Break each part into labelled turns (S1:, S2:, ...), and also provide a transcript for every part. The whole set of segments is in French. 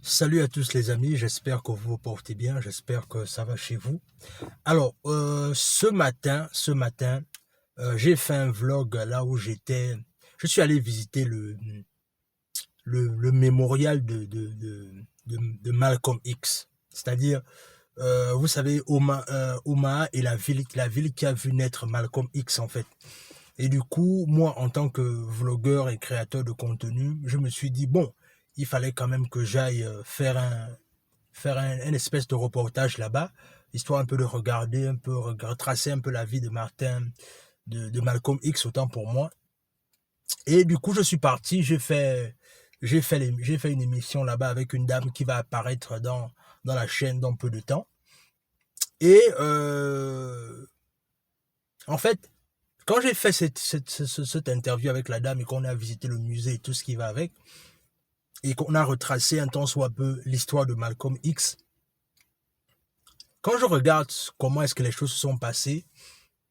S1: Salut à tous les amis, j'espère que vous vous portez bien, j'espère que ça va chez vous. Alors, ce matin, j'ai fait un vlog là où je suis allé visiter le mémorial de Malcolm X. C'est-à-dire, vous savez, Omaha est la ville qui a vu naître Malcolm X en fait. Et du coup, moi, en tant que vlogueur et créateur de contenu, je me suis dit, bon, il fallait quand même que j'aille faire un espèce de reportage là-bas, histoire un peu de regarder, retracer un peu la vie de de Malcolm X, autant pour moi. Et du coup, je suis parti, j'ai fait une émission là-bas avec une dame qui va apparaître dans la chaîne dans peu de temps. Et en fait, quand j'ai fait cette interview avec la dame et qu'on a visité le musée et tout ce qui va avec, et qu'on a retracé un tant soit peu l'histoire de Malcolm X, quand je regarde comment est-ce que les choses se sont passées,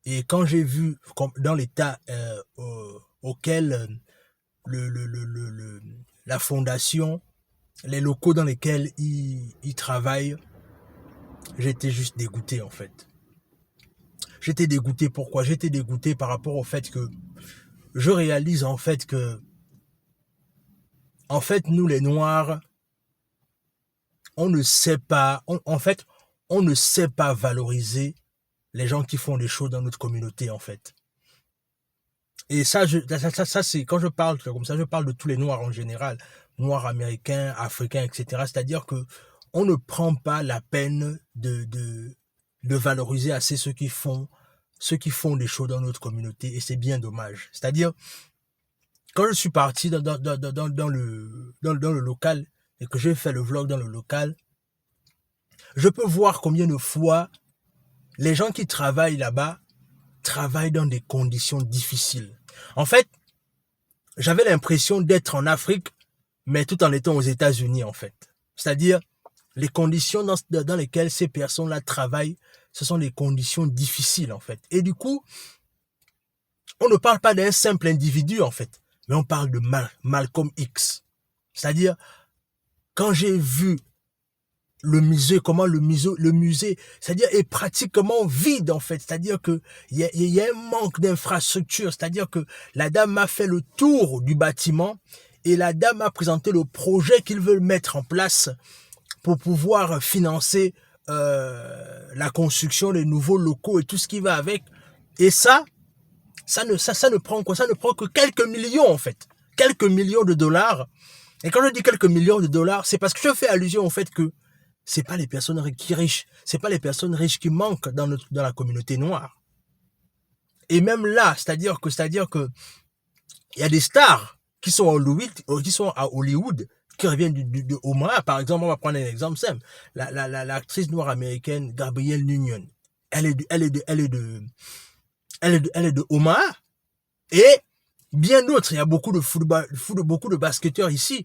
S1: et quand j'ai vu dans l'état auquel la fondation, les locaux dans lesquels il travaille, j'étais juste dégoûté en fait. J'étais dégoûté. Pourquoi? J'étais dégoûté par rapport au fait que je réalise en fait, nous les Noirs, on ne sait pas, on ne sait pas valoriser les gens qui font des choses dans notre communauté en fait. Et ça c'est quand je parle comme ça, je parle de tous les Noirs en général, Noirs américains, africains, etc. C'est-à-dire que on ne prend pas la peine de valoriser assez ceux qui font des choses dans notre communauté, et c'est bien dommage. C'est-à-dire, quand je suis parti dans le local et que j'ai fait le vlog dans le local, je peux voir combien de fois les gens qui travaillent là-bas travaillent dans des conditions difficiles. En fait, j'avais l'impression d'être en Afrique, mais tout en étant aux États-Unis, en fait. C'est-à-dire, les conditions dans lesquelles ces personnes-là travaillent, ce sont des conditions difficiles, en fait. Et du coup, on ne parle pas d'un simple individu, en fait, mais on parle de Malcolm X. C'est-à-dire, quand j'ai vu le musée, comment le musée, c'est-à-dire est pratiquement vide en fait, c'est-à-dire que il y a un manque d'infrastructure, c'est-à-dire que la dame m'a fait le tour du bâtiment et la dame m'a présenté le projet qu'ils veulent mettre en place pour pouvoir financer la construction des nouveaux locaux et tout ce qui va avec. Et ça ne prend quoi? Ça ne prend que quelques millions en fait, quelques millions de dollars. Et quand je dis quelques millions de dollars, c'est parce que je fais allusion au fait que c'est pas les personnes qui riches, c'est pas les personnes riches qui manquent dans la communauté noire. Et même là, c'est-à-dire que il y a des stars qui sont à Hollywood, qui reviennent de Omaha. Par exemple, on va prendre un exemple simple. L'actrice noire américaine Gabrielle Union, elle est de Omaha. Et bien d'autres, il y a beaucoup beaucoup de basketteurs ici.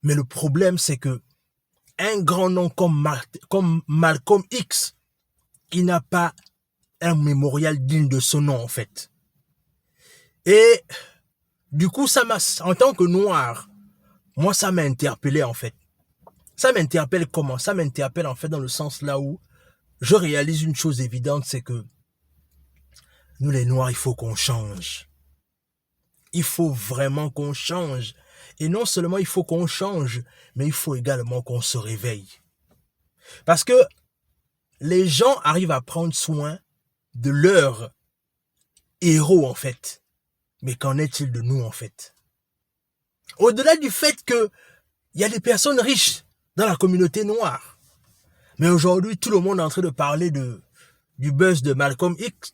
S1: Mais le problème, c'est que un grand nom comme Malcolm X, il n'a pas un mémorial digne de son nom, en fait. Et du coup, en tant que noir, moi, ça m'a interpellé, en fait. Ça m'interpelle comment? Ça m'interpelle, en fait, dans le sens là où je réalise une chose évidente, c'est que nous, les noirs, il faut qu'on change. Il faut vraiment qu'on change. Et non seulement il faut qu'on change, mais il faut également qu'on se réveille. Parce que les gens arrivent à prendre soin de leurs héros, en fait. Mais qu'en est-il de nous, en fait? Au-delà du fait que il y a des personnes riches dans la communauté noire. Mais aujourd'hui, tout le monde est en train de parler du buzz de Malcolm X,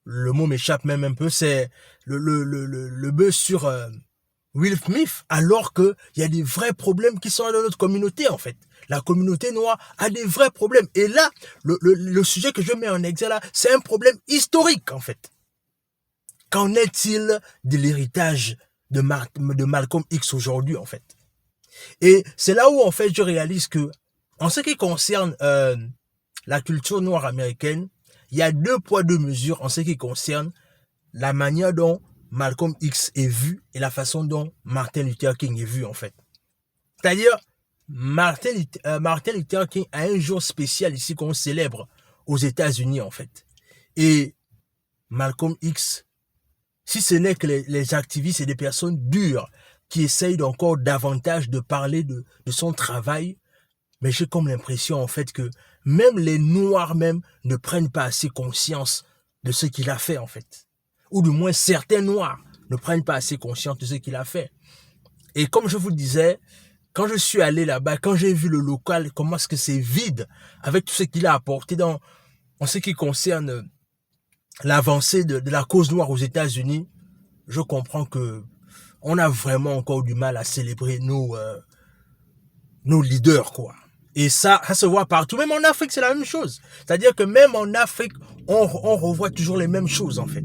S1: le mot m'échappe même un peu, c'est le buzz sur Will Smith, alors qu'il y a des vrais problèmes qui sont dans notre communauté, en fait. La communauté noire a des vrais problèmes. Et là, le sujet que je mets en exergue là, c'est un problème historique, en fait. Qu'en est-il de l'héritage de Malcolm X aujourd'hui, en fait? Et c'est là où, en fait, je réalise que, en ce qui concerne la culture noire américaine, il y a deux poids, deux mesures en ce qui concerne la manière dont Malcolm X est vu et la façon dont Martin Luther King est vu, en fait. C'est-à-dire, Martin Luther King a un jour spécial ici qu'on célèbre aux États-Unis, en fait. Et Malcolm X, si ce n'est que les activistes et des personnes dures qui essayent encore davantage de parler de son travail, mais j'ai comme l'impression, en fait, que même les Noirs même ne prennent pas assez conscience de ce qu'il a fait, en fait. Ou du moins, certains Noirs ne prennent pas assez conscience de ce qu'il a fait. Et comme je vous disais, quand je suis allé là-bas, quand j'ai vu le local, comment est-ce que c'est vide avec tout ce qu'il a apporté en ce qui concerne l'avancée de la cause noire aux États-Unis, je comprends que on a vraiment encore du mal à célébrer nos leaders, quoi. Et ça se voit partout. Même en Afrique, c'est la même chose. C'est-à-dire que même en Afrique, on revoit toujours les mêmes choses, en fait.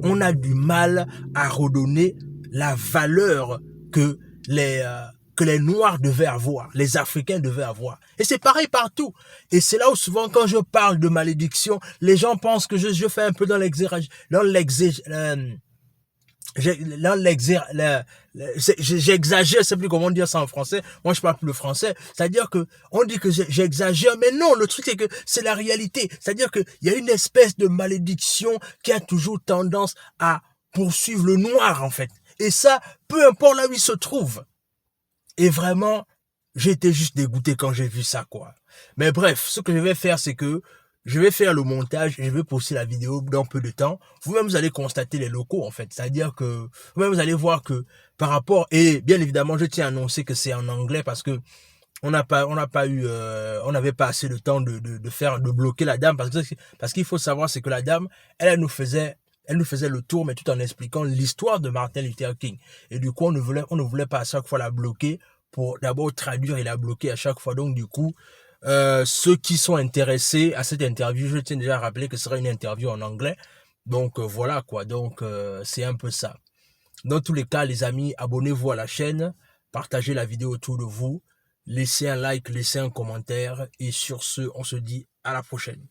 S1: On a du mal à redonner la valeur que les Noirs devaient avoir, les Africains devaient avoir. Et c'est pareil partout. Et c'est là où souvent, quand je parle de malédiction, les gens pensent que je fais un peu dans j'exagère, je sais plus comment dire ça en français. Moi, je parle plus le français. C'est-à-dire que on dit que j'exagère, mais non, le truc c'est que c'est la réalité. C'est-à-dire que il y a une espèce de malédiction qui a toujours tendance à poursuivre le noir, en fait. Et ça, peu importe là où il se trouve. Et vraiment, j'ai été juste dégoûté quand j'ai vu ça, quoi. Mais bref, ce que je vais faire, c'est que je vais faire le montage et je vais poster la vidéo dans peu de temps. Vous-même, vous allez constater les locaux, en fait. C'est-à-dire que vous-même, vous allez voir que par rapport... Et bien évidemment, je tiens à annoncer que c'est en anglais parce que on n'avait pas assez de temps de bloquer la dame. Parce qu'il faut savoir, c'est que la dame, elle nous faisait le tour, mais tout en expliquant l'histoire de Martin Luther King. Et du coup, on ne voulait pas à chaque fois la bloquer pour d'abord traduire et la bloquer à chaque fois. Donc, du coup, ceux qui sont intéressés à cette interview, je tiens déjà à rappeler que ce sera une interview en anglais. Donc, voilà quoi. Donc, c'est un peu ça. Dans tous les cas, les amis, abonnez-vous à la chaîne, partagez la vidéo autour de vous, laissez un like, laissez un commentaire. Et sur ce, on se dit à la prochaine.